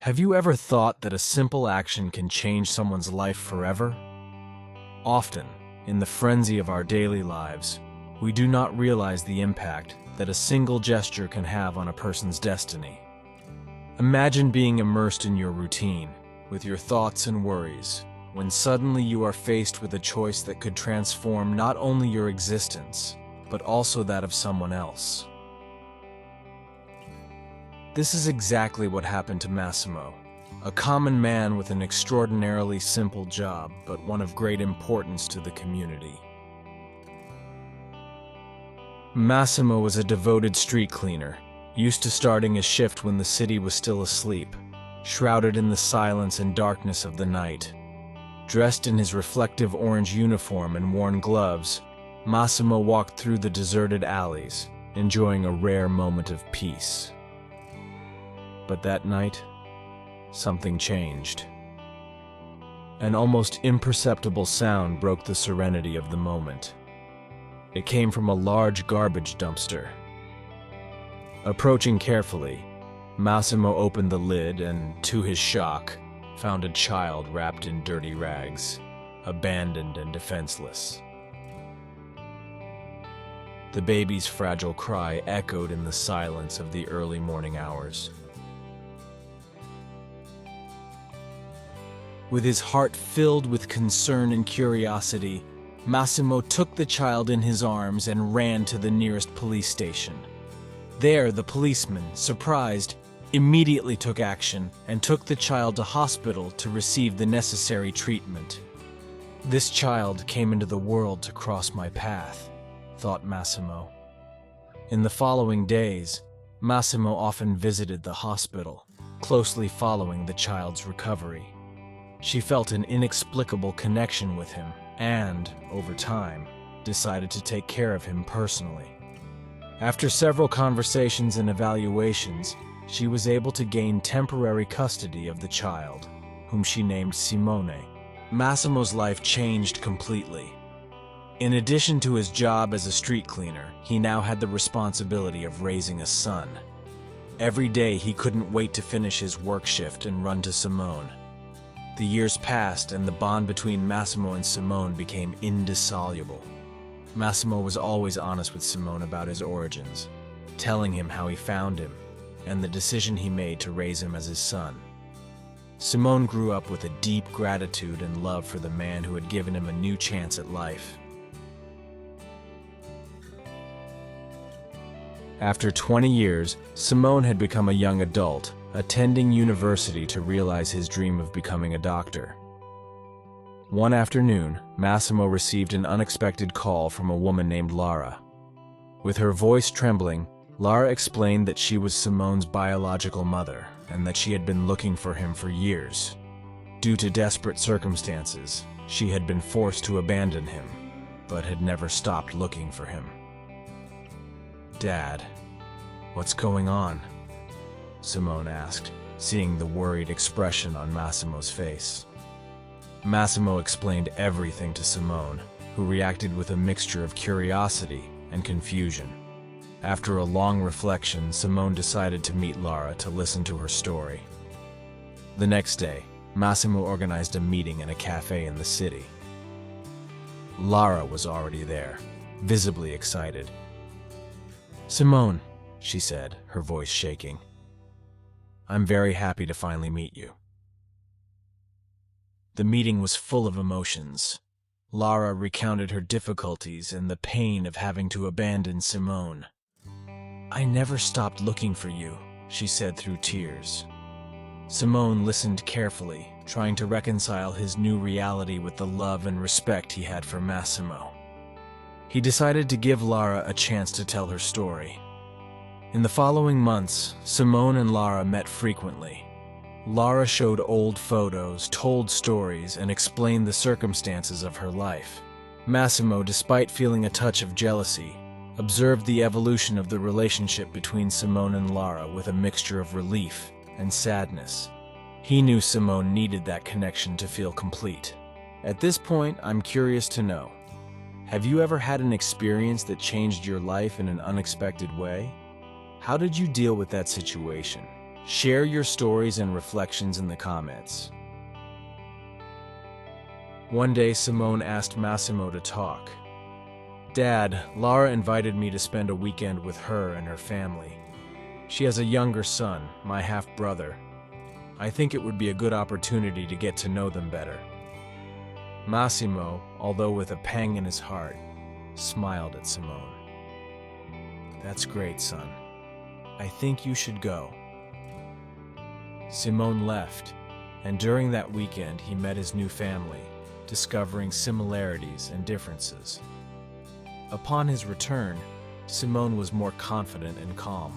Have you ever thought that a simple action can change someone's life forever? Often, in the frenzy of our daily lives, we do not realize the impact that a single gesture can have on a person's destiny. Imagine being immersed in your routine, with your thoughts and worries, when suddenly you are faced with a choice that could transform not only your existence, but also that of someone else. This is exactly what happened to Massimo, a common man with an extraordinarily simple job, but one of great importance to the community. Massimo was a devoted street cleaner, used to starting his shift when the city was still asleep, shrouded in the silence and darkness of the night. Dressed in his reflective orange uniform and worn gloves, Massimo walked through the deserted alleys, enjoying a rare moment of peace. But that night, something changed. An almost imperceptible sound broke the serenity of the moment. It came from a large garbage dumpster. Approaching carefully, Massimo opened the lid and, to his shock, found a child wrapped in dirty rags, abandoned and defenseless. The baby's fragile cry echoed in the silence of the early morning hours. With his heart filled with concern and curiosity, Massimo took the child in his arms and ran to the nearest police station. There, the policeman, surprised, immediately took action and took the child to hospital to receive the necessary treatment. This child came into the world to cross my path, thought Massimo. In the following days, Massimo often visited the hospital, closely following the child's recovery. She felt an inexplicable connection with him and, over time, decided to take care of him personally. After several conversations and evaluations, she was able to gain temporary custody of the child, whom she named Simone. Massimo's life changed completely. In addition to his job as a street cleaner, he now had the responsibility of raising a son. Every day he couldn't wait to finish his work shift and run to Simone. The years passed and the bond between Massimo and Simone became indissoluble. Massimo was always honest with Simone about his origins, telling him how he found him and the decision he made to raise him as his son. Simone grew up with a deep gratitude and love for the man who had given him a new chance at life. After 20 years, Simone had become a young adult, attending university to realize his dream of becoming a doctor. One afternoon, Massimo received an unexpected call from a woman named Lara. With her voice trembling, Lara explained that she was Simone's biological mother and that she had been looking for him for years. Due to desperate circumstances, she had been forced to abandon him, but had never stopped looking for him. "Dad, what's going on?" Simone asked, seeing the worried expression on Massimo's face. Massimo explained everything to Simone, who reacted with a mixture of curiosity and confusion. After a long reflection, Simone decided to meet Lara to listen to her story. The next day, Massimo organized a meeting in a cafe in the city. Lara was already there, visibly excited. "Simone," she said, her voice shaking, "I'm very happy to finally meet you." The meeting was full of emotions. Lara recounted her difficulties and the pain of having to abandon Simone. "I never stopped looking for you," she said through tears. Simone listened carefully, trying to reconcile his new reality with the love and respect he had for Massimo. He decided to give Lara a chance to tell her story. In the following months, Simone and Lara met frequently. Lara showed old photos, told stories, and explained the circumstances of her life. Massimo, despite feeling a touch of jealousy, observed the evolution of the relationship between Simone and Lara with a mixture of relief and sadness. He knew Simone needed that connection to feel complete. At this point, I'm curious to know, have you ever had an experience that changed your life in an unexpected way? How did you deal with that situation? Share your stories and reflections in the comments. One day, Simone asked Massimo to talk. "Dad, Lara invited me to spend a weekend with her and her family. She has a younger son, my half-brother. I think it would be a good opportunity to get to know them better." Massimo, although with a pang in his heart, smiled at Simone. "That's great, son. I think you should go." Simone left, and during that weekend he met his new family, discovering similarities and differences. Upon his return, Simone was more confident and calm.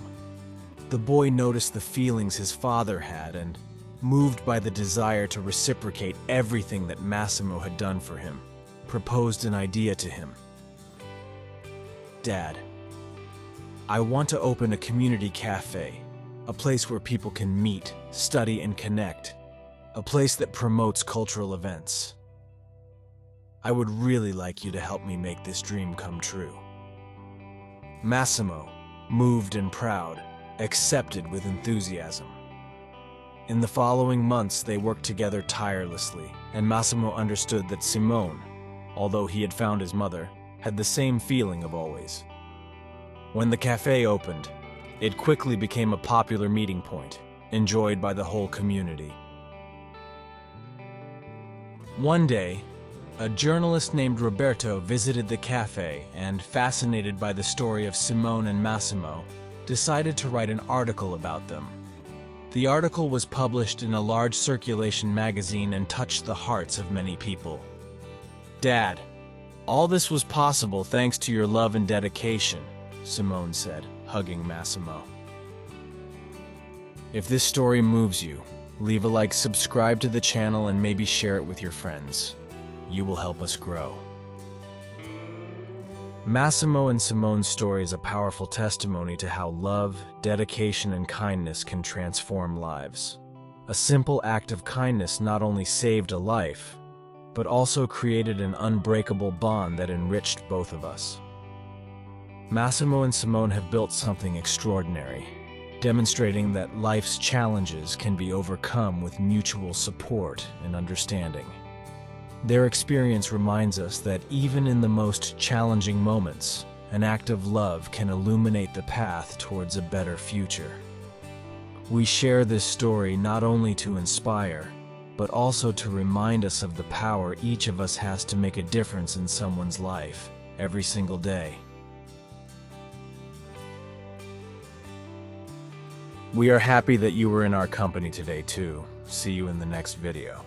The boy noticed the feelings his father had and, moved by the desire to reciprocate everything that Massimo had done for him, proposed an idea to him. "Dad, I want to open a community cafe, a place where people can meet, study, and connect, a place that promotes cultural events. I would really like you to help me make this dream come true." Massimo, moved and proud, accepted with enthusiasm. In the following months, they worked together tirelessly, and Massimo understood that Simone, although he had found his mother, had the same feeling of always. When the cafe opened, it quickly became a popular meeting point, enjoyed by the whole community. One day, a journalist named Roberto visited the cafe and, fascinated by the story of Simone and Massimo, decided to write an article about them. The article was published in a large circulation magazine and touched the hearts of many people. "Dad, all this was possible thanks to your love and dedication," Simone said, hugging Massimo. If this story moves you, leave a like, subscribe to the channel, and maybe share it with your friends. You will help us grow. Massimo and Simone's story is a powerful testimony to how love, dedication, and kindness can transform lives. A simple act of kindness not only saved a life, but also created an unbreakable bond that enriched both of us. Massimo and Simone have built something extraordinary, demonstrating that life's challenges can be overcome with mutual support and understanding. Their experience reminds us that even in the most challenging moments, an act of love can illuminate the path towards a better future. We share this story not only to inspire, but also to remind us of the power each of us has to make a difference in someone's life every single day. We are happy that you were in our company today too. See you in the next video.